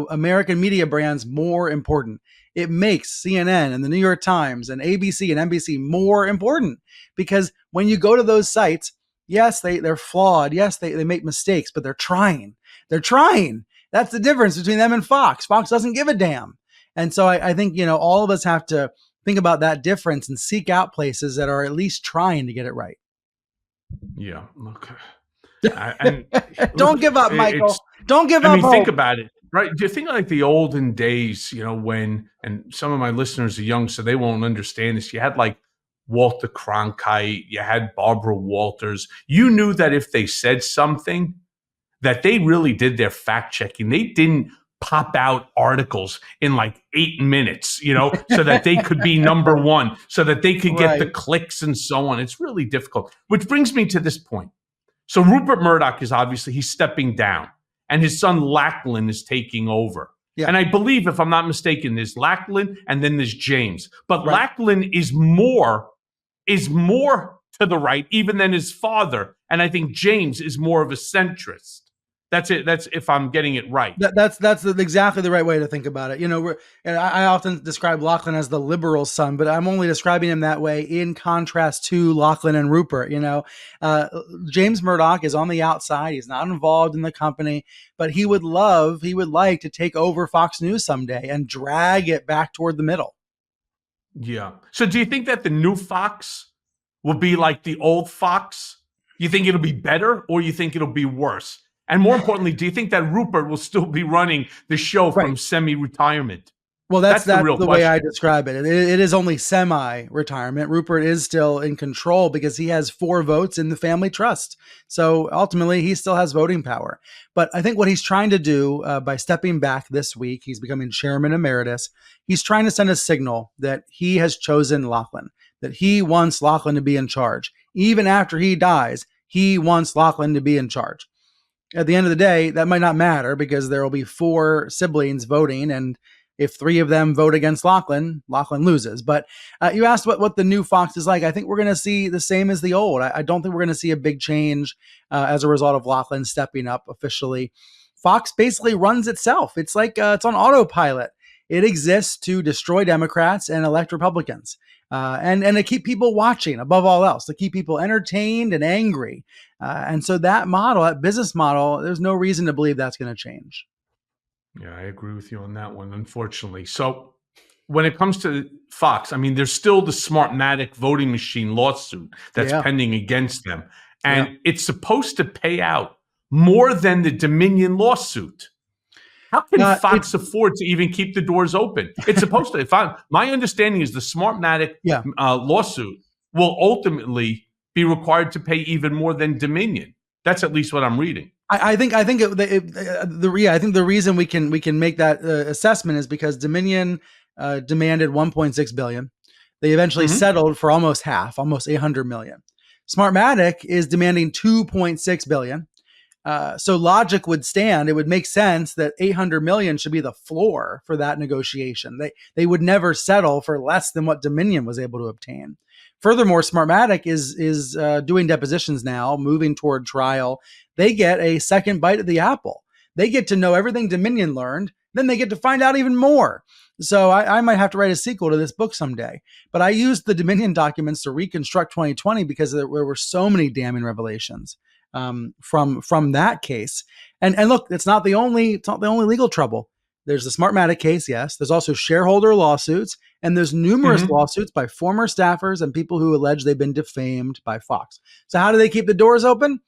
American media brands more important. It makes CNN and the New York Times and ABC and NBC more important because when you go to those sites, yes, they're flawed. Yes, they make mistakes, but they're trying. They're trying. That's the difference between them and Fox. Fox doesn't give a damn. And so I think, all of us have to think about that difference and seek out places that are at least trying to get it right. Yeah. Okay. Don't give up, Michael. Don't give up. I mean, think about it, right? Do you think like the olden days, when, and some of my listeners are young, so they won't understand this. You had like Walter Cronkite, you had Barbara Walters. You knew that if they said something, that they really did their fact checking. They didn't pop out articles in like 8 minutes, so that they could be number one, so that they could get the clicks and so on. It's really difficult. Which brings me to this point. So Rupert Murdoch is obviously, he's stepping down and his son Lachlan is taking over. Yeah. And I believe, if I'm not mistaken, there's Lachlan and then there's James. But Lachlan is more to the right even than his father. And I think James is more of a centrist. That's it. That's if I'm getting it right. That's exactly the right way to think about it. And I often describe Lachlan as the liberal son, but I'm only describing him that way in contrast to Lachlan and Rupert. James Murdoch is on the outside. He's not involved in the company, but he would like to take over Fox News someday and drag it back toward the middle. Yeah. So do you think that the new Fox will be like the old Fox? You think it'll be better or you think it'll be worse? And more importantly, do you think that Rupert will still be running the show from semi-retirement? Well, that's the real way I describe it. It is only semi-retirement. Rupert is still in control because he has 4 votes in the family trust. So ultimately, he still has voting power. But I think what he's trying to do by stepping back this week, he's becoming chairman emeritus. He's trying to send a signal that he has chosen Lachlan, that he wants Lachlan to be in charge. Even after he dies, he wants Lachlan to be in charge. At the end of the day, that might not matter because there will be 4 siblings voting, and if 3 of them vote against Lachlan, Lachlan loses. But you asked what the new Fox is like. I think we're going to see the same as the old. I don't think we're going to see a big change as a result of Lachlan stepping up officially. Fox basically runs itself. It's like it's on autopilot. It exists to destroy Democrats and elect Republicans. And to keep people watching above all else, to keep people entertained and angry. And so that business model, there's no reason to believe that's going to change. Yeah, I agree with you on that one, unfortunately. So when it comes to Fox, I mean, there's still the Smartmatic voting machine lawsuit that's pending against them. And it's supposed to pay out more than the Dominion lawsuit. How can Fox afford to even keep the doors open? It's supposed to. My understanding is the Smartmatic lawsuit will ultimately be required to pay even more than Dominion. That's at least what I'm reading. I think the reason we can make that assessment is because Dominion demanded 1.6 billion. They eventually settled for almost half, almost 800 million. Smartmatic is demanding 2.6 billion. So logic would stand. It would make sense that 800 million should be the floor for that negotiation. They would never settle for less than what Dominion was able to obtain. Furthermore, Smartmatic is doing depositions now, moving toward trial. They get a second bite at the apple. They get to know everything Dominion learned. Then they get to find out even more. So I might have to write a sequel to this book someday. But I used the Dominion documents to reconstruct 2020 because there were so many damning revelations from that case. And look, it's not the only legal trouble. There's the Smartmatic case, yes. There's also shareholder lawsuits, and there's numerous lawsuits by former staffers and people who allege they've been defamed by Fox. So how do they keep the doors open?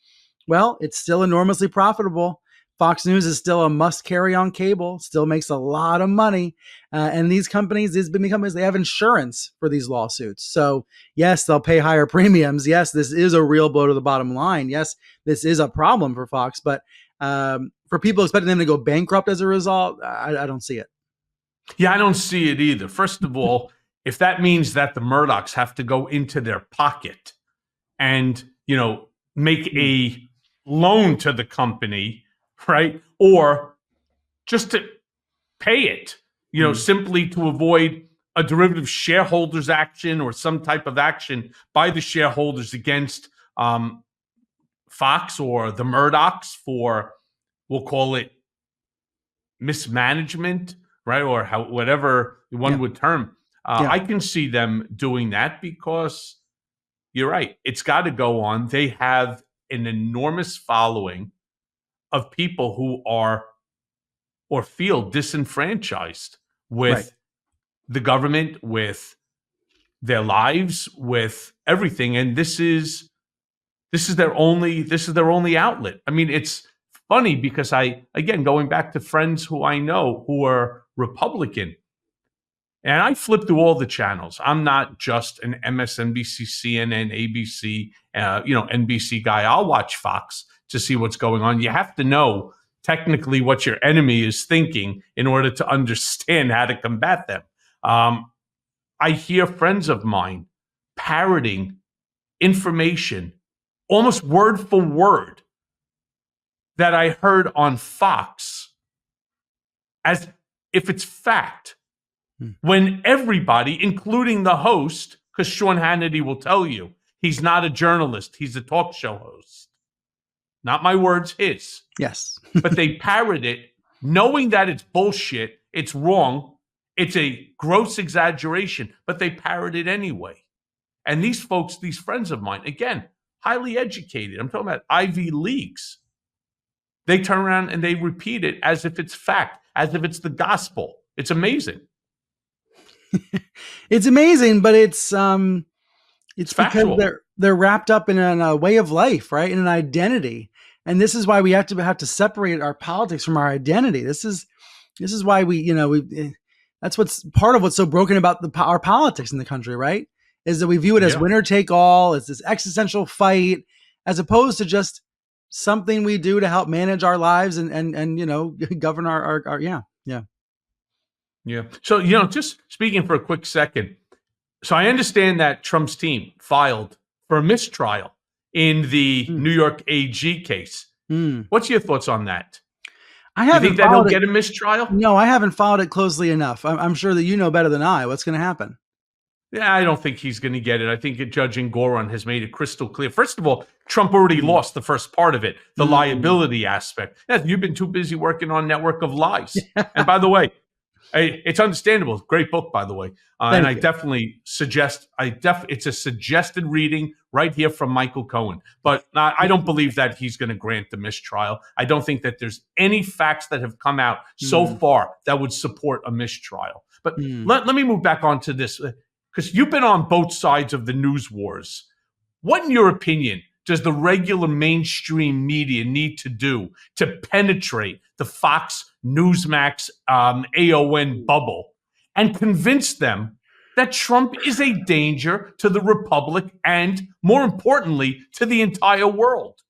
Well, it's still enormously profitable. Fox News is still a must-carry on cable, still makes a lot of money. And these companies, they have insurance for these lawsuits. So yes, they'll pay higher premiums. Yes, this is a real blow to the bottom line. Yes, this is a problem for Fox. But for people expecting them to go bankrupt as a result, I don't see it. Yeah, I don't see it either. First of all, if that means that the Murdochs have to go into their pocket and, make a loan to the company, right? Or just to pay it, simply to avoid a derivative shareholders action or some type of action by the shareholders against Fox or the Murdochs for, we'll call it mismanagement, right? Or whatever one would term. I can see them doing that because you're right. It's got to go on. They have an enormous following of people who are or feel disenfranchised with the government, with their lives, with everything. And this is their only outlet. I mean, it's funny because going back to friends who I know who are Republican, and I flip through all the channels. I'm not just an MSNBC, CNN, ABC, NBC guy. I'll watch Fox to see what's going on. You have to know technically what your enemy is thinking in order to understand how to combat them. I hear friends of mine parroting information almost word for word that I heard on Fox as if it's fact. When everybody, including the host, because Sean Hannity will tell you, he's not a journalist, he's a talk show host. Not my words, his. Yes. But they parrot it, knowing that it's bullshit, it's wrong, it's a gross exaggeration, but they parrot it anyway. And these folks, these friends of mine, again, highly educated, I'm talking about Ivy Leagues, they turn around and they repeat it as if it's fact, as if it's the gospel. It's amazing. It's amazing, but it's factual. Because they're wrapped up in a way of life, right? In an identity. And this is why we have to separate our politics from our identity. This is why that's what's part of what's so broken about our politics in the country, right? Is that we view it as winner take all, as this existential fight, as opposed to just something we do to help manage our lives and govern our. Yeah. So, just speaking for a quick second. So I understand that Trump's team filed for a mistrial in the New York AG case. What's your thoughts on that? I haven't. You think that he'll get a mistrial? No, I haven't followed it closely enough. I'm sure that you know better than I. What's going to happen? Yeah, I don't think he's going to get it. I think Judge Engoron has made it crystal clear. First of all, Trump already lost the first part of it, the liability aspect. Yeah, you've been too busy working on Network of Lies. And by the way, it's understandable. Great book, by the way. And I definitely suggest, it's a suggested reading right here from Michael Cohen. But I don't believe that he's going to grant the mistrial. I don't think that there's any facts that have come out so far that would support a mistrial. But Hmm. let me move back onto this because you've been on both sides of the news wars. What, in your opinion, does the regular mainstream media need to do to penetrate the Fox, Newsmax, AON bubble and convince them that Trump is a danger to the republic and, more importantly, to the entire world?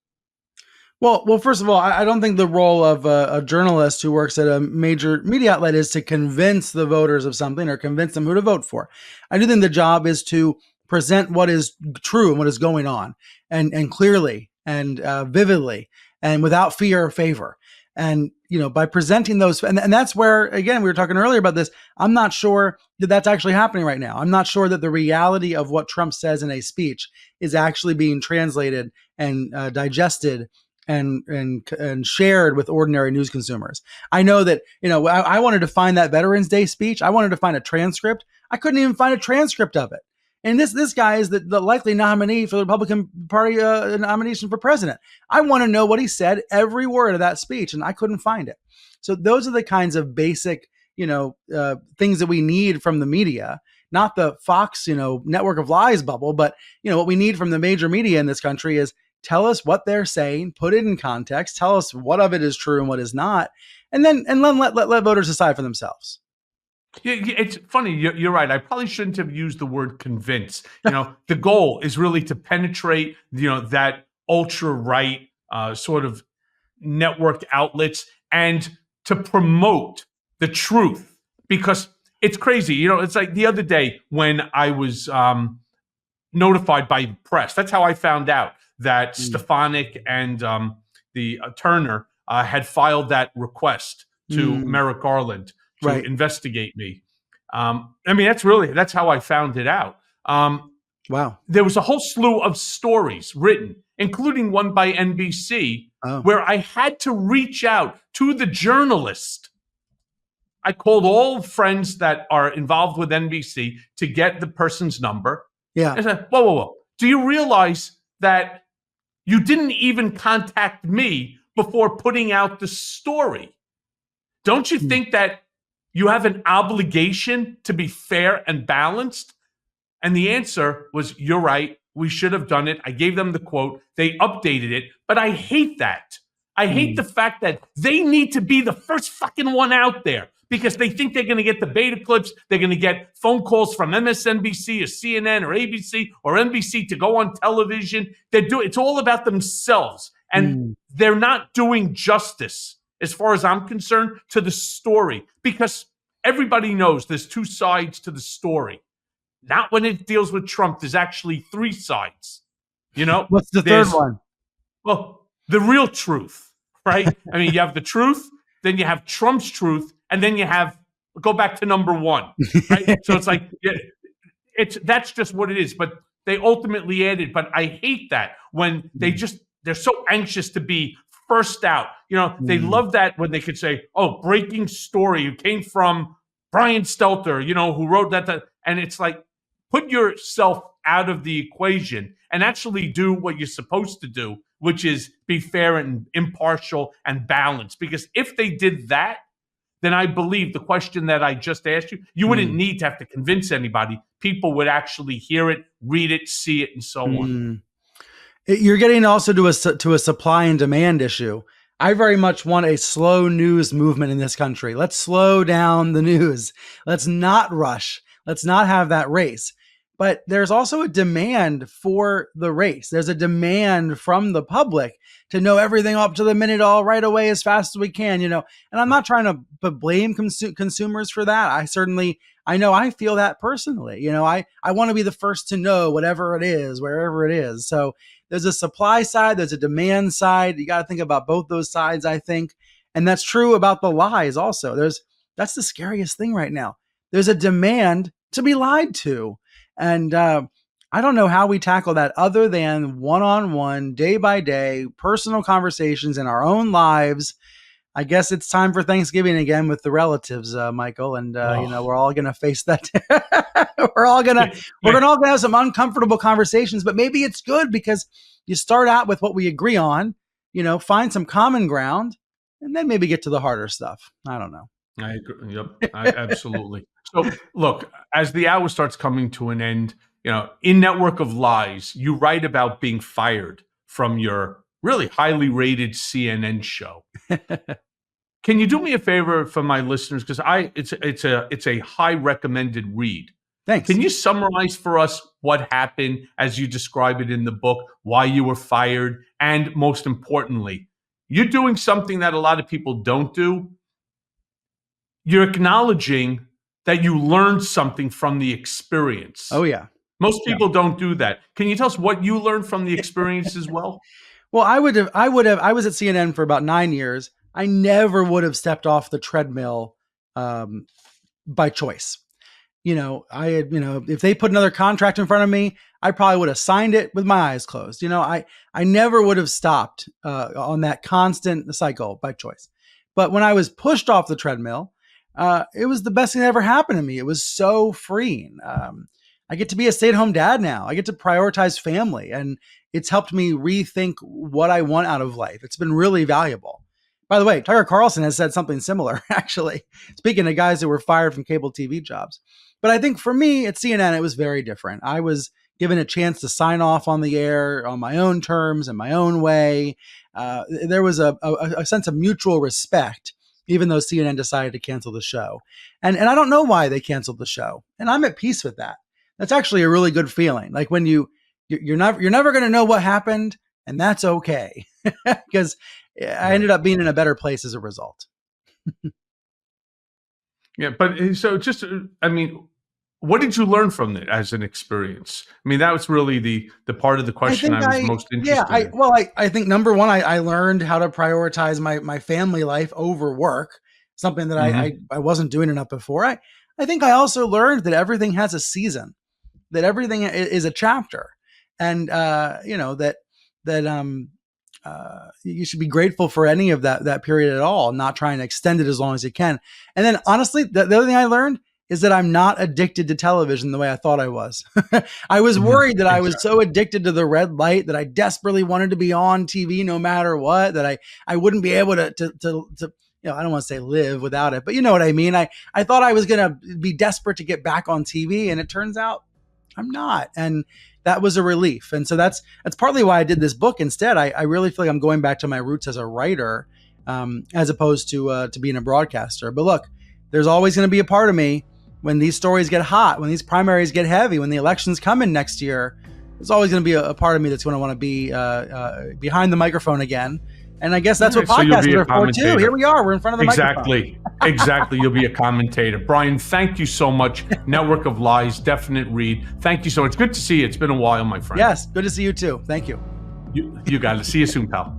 Well, first of all, I don't think the role of a journalist who works at a major media outlet is to convince the voters of something or convince them who to vote for. I do think the job is to present what is true and what is going on, and clearly and vividly and without fear or favor. And by presenting those, and that's where, again, we were talking earlier about this. I'm not sure that that's actually happening right now. I'm not sure that the reality of what Trump says in a speech is actually being translated and digested and shared with ordinary news consumers. I know that, I wanted to find that Veterans Day speech. I wanted to find a transcript. I couldn't even find a transcript of it. And this guy is the likely nominee for the Republican Party nomination for president. I want to know what he said, every word of that speech, and I couldn't find it. So those are the kinds of basic, things that we need from the media, not the Fox, network of lies bubble, but what we need from the major media in this country is tell us what they're saying, put it in context, tell us what of it is true and what is not, and then let voters decide for themselves. Yeah, it's funny. You're right. I probably shouldn't have used the word convince. The goal is really to penetrate, that ultra right sort of network outlets and to promote the truth because it's crazy. It's like the other day when I was notified by press. That's how I found out that Stefanik and the Turner had filed that request to Merrick Garland to investigate me. That's how I found it out. Wow. There was a whole slew of stories written, including one by NBC, where I had to reach out to the journalist. I called all friends that are involved with NBC to get the person's number. Yeah. I said, whoa. Do you realize that you didn't even contact me before putting out the story? Don't you think that you have an obligation to be fair and balanced? And the answer was, you're right. We should have done it. I gave them the quote. They updated it. But I hate that. I hate the fact that they need to be the first fucking one out there because they think they're going to get the beta clips. They're going to get phone calls from MSNBC or CNN or ABC or NBC to go on television. It's all about themselves. And they're not doing justice, as far as I'm concerned, to the story because everybody knows there's two sides to the story. Not when it deals with Trump. There's actually three sides. What's the third one? Well, the real truth, right? You have the truth, then you have Trump's truth, and then you go back to number one, right? So it's like, that's just what it is. But they ultimately added, but I hate that when they're so anxious to be first out. They love that when they could say, oh, breaking story. It came from Brian Stelter, who wrote that. And it's like, put yourself out of the equation and actually do what you're supposed to do, which is be fair and impartial and balanced. Because if they did that, then I believe the question that I just asked you wouldn't need to have to convince anybody. People would actually hear it, read it, see it, and so on. You're getting also to a supply and demand issue. I very much want a slow news movement in this country. Let's slow down the news. Let's not rush. Let's not have that race. But there's also a demand for the race. There's a demand from the public to know everything up to the minute, all right away, as fast as we can, And I'm not trying to blame consumers for that. I know I feel that personally. I want to be the first to know whatever it is, wherever it is. So there's a supply side, there's a demand side. You got to think about both those sides, I think. And that's true about the lies also. That's the scariest thing right now. There's a demand to be lied to. And I don't know how we tackle that other than one-on-one, day by day, personal conversations in our own lives. I guess it's time for Thanksgiving again with the relatives, Michael, and we're all going to face that. we're all going to have some uncomfortable conversations, but maybe it's good because you start out with what we agree on, find some common ground, and then maybe get to the harder stuff. I don't know. I agree. Yep, absolutely. So look, as the hour starts coming to an end, in Network of Lies, you write about being fired from your really highly rated CNN show. Can you do me a favor for my listeners? Because it's a high recommended read. Thanks. Can you summarize for us what happened as you describe it in the book, why you were fired, and most importantly, you're doing something that a lot of people don't do. You're acknowledging that you learned something from the experience. Oh, yeah. Most people don't do that. Can you tell us what you learned from the experience as well? Well, I was at CNN for about 9 years. I never would have stepped off the treadmill by choice. If they put another contract in front of me, I probably would have signed it with my eyes closed. I never would have stopped on that constant cycle by choice. But when I was pushed off the treadmill, it was the best thing that ever happened to me. It was so freeing. I get to be a stay-at-home dad now. I get to prioritize family, and it's helped me rethink what I want out of life. It's been really valuable. By the way, Tucker Carlson has said something similar, actually, speaking of guys that were fired from cable TV jobs. But I think for me at CNN, it was very different. I was given a chance to sign off on the air on my own terms and my own way. There was a sense of mutual respect, even though CNN decided to cancel the show. And I don't know why they canceled the show. And I'm at peace with that. That's actually a really good feeling. Like when you're never going to know what happened, and that's okay. Because I ended up being in a better place as a result. Yeah, but so what did you learn from it as an experience? I mean, that was really the part of the question I was most interested in. I think number one, I learned how to prioritize my family life over work, something that I wasn't doing enough before. I think I also learned that everything has a season, that everything is a chapter, and you should be grateful for any of that period at all, not trying to extend it as long as you can. And then honestly, the other thing I learned is that I'm not addicted to television the way I thought I was. I was worried that I was so addicted to the red light that I desperately wanted to be on TV no matter what, that I wouldn't be able to I don't want to say live without it, but you know what I mean? I thought I was going to be desperate to get back on TV, and it turns out I'm not. And that was a relief. And so that's partly why I did this book instead. I really feel like I'm going back to my roots as a writer, as opposed to being a broadcaster. But look, there's always going to be a part of me when these stories get hot, when these primaries get heavy, when the elections come in next year. There's always going to be a part of me that's going to want to be behind the microphone again. And I guess that's what podcasts are for too. Here we are. We're in front of the microphone. Exactly. You'll be a commentator. Brian, thank you so much. Network of Lies, definite read. Thank you so much. Good to see you. It's been a while, my friend. Yes, good to see you too. Thank you. You got it. See you soon, pal.